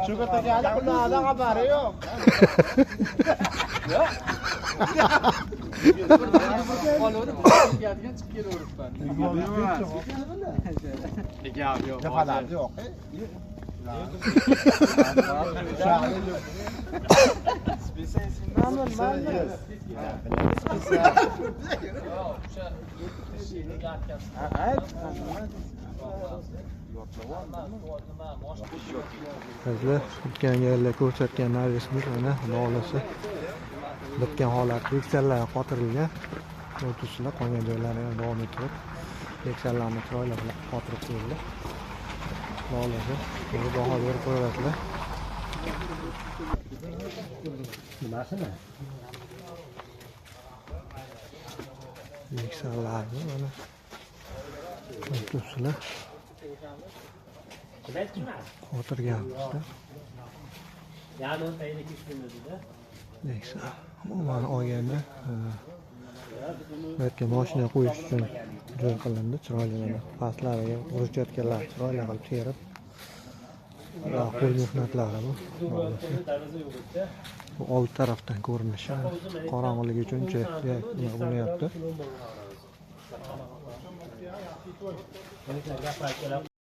Shukur Takali qullardan xabari yo'q. Sizlar o'tgan yilda ko'rsatgan narsamiz mana lolasi bitgan holat veksellar qotirilgan. O'tishlar qolgan joylari ham davom etib veksellarni chiroyli qilib qotirib qo'yildi. Lolasi buni baho berib qo'yadilar. Nimasini? Veksellarni mana o'tishlar qotirganmizda. Neyse, umuman olganda bu yerga mashina qo'yish uchun joy qilindi. Chiroyli mana pastlariga urishayotganlar chiroyli qilib terib. Qo'l mehnatlari bu. Bu old tarafdan ko'rinishi qorong'iligi uchun uncha bo'lyapti.